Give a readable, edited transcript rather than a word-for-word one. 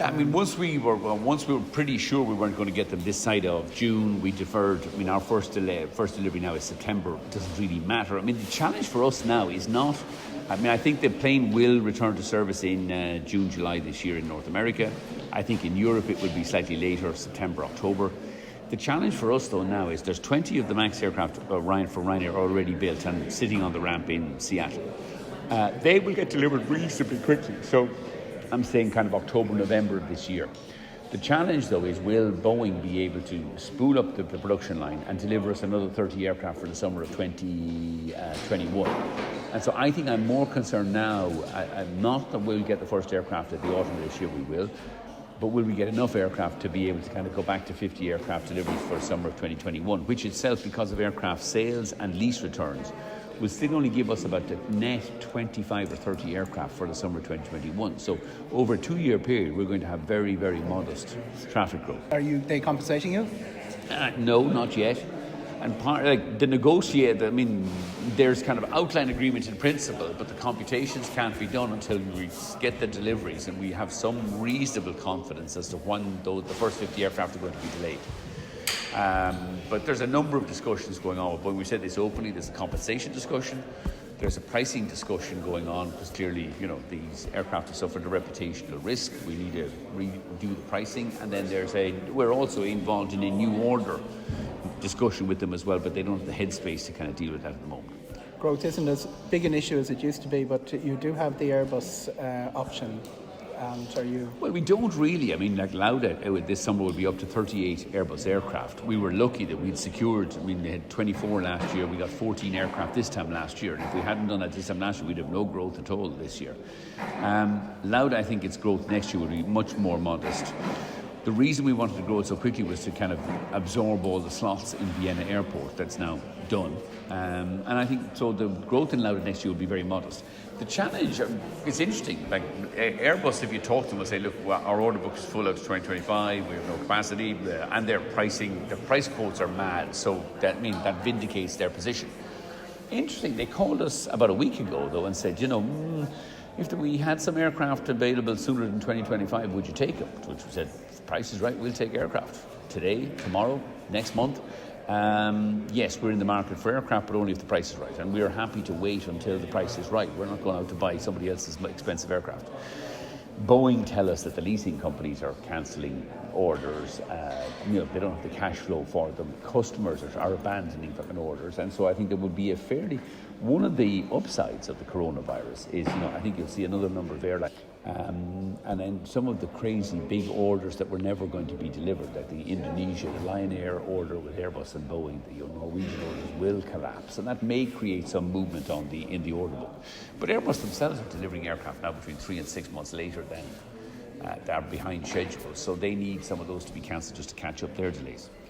Yeah, I mean, once we were pretty sure we weren't going to get them this side of June, we deferred. I mean, our first delivery now is September. It doesn't really matter. I mean, the challenge for us now is not. I mean, I think the plane will return to service in June, July this year in North America. I think in Europe it will be slightly later, September, October. The challenge for us, though, now is there's 20 of the MAX aircraft for Ryanair already built and sitting on the ramp in Seattle. They will get delivered reasonably quickly. So I'm saying kind of October, November of this year. The challenge, though, is will Boeing be able to spool up the production line and deliver us another 30 aircraft for the summer of 2021? And so I think I'm more concerned now, I'm not that we'll get the first aircraft at the autumn of this year, we will, but will we get enough aircraft to be able to kind of go back to 50 aircraft deliveries for summer of 2021, which itself, because of aircraft sales and lease returns, will still only give us about the net 25 or 30 aircraft for the summer of 2021. So over a 2-year period, we're going to have very, very modest traffic growth. Are they compensating you? No, not yet. And there's kind of outline agreement in principle, but the computations can't be done until we get the deliveries and we have some reasonable confidence as to when the first 50 aircraft are going to be delayed. But there's a number of discussions going on. When we said this openly, there's a compensation discussion, there's a pricing discussion going on, because clearly, these aircraft have suffered a reputational risk. We need to redo the pricing, and then we're also involved in a new order discussion with them as well, but they don't have the headspace to kind of deal with that at the moment. Growth isn't as big an issue as it used to be, but you do have the Airbus option. And are you? Well, we don't really. I mean, like Lauda this summer will be up to 38 Airbus aircraft. We were lucky that we'd secured, they had 24 last year. We got 14 aircraft this time last year. And if we hadn't done that this time last year, we'd have no growth at all this year. Lauda, I think its growth next year will be much more modest. The reason we wanted to grow it so quickly was to kind of absorb all the slots in Vienna airport. That's now done. And I think so the growth in Lauda next year will be very modest. The challenge, it's interesting, like Airbus, if you talk to them, will say, look, our order book is full out to 2025, we have no capacity, and their price quotes are mad, so that vindicates their position. Interesting, they called us about a week ago, though, and said, if we had some aircraft available sooner than 2025, would you take them? To which we said, if the price is right, we'll take aircraft. Today, tomorrow, next month. Yes, we're in the market for aircraft, but only if the price is right. And we are happy to wait until the price is right. We're not going out to buy somebody else's expensive aircraft. Boeing tell us that the leasing companies are cancelling orders. They don't have the cash flow for them. Customers are abandoning fucking orders. And so I think there would be one of the upsides of the coronavirus is, I think you'll see another number of airlines. And then some of the crazy big orders that were never going to be delivered, like the Indonesia, the Lion Air order with Airbus and Boeing, the Norwegian orders will collapse. And that may create some movement in the order book. But Airbus themselves are delivering aircraft now between 3 and 6 months later than they're behind schedule. So they need some of those to be cancelled just to catch up their delays.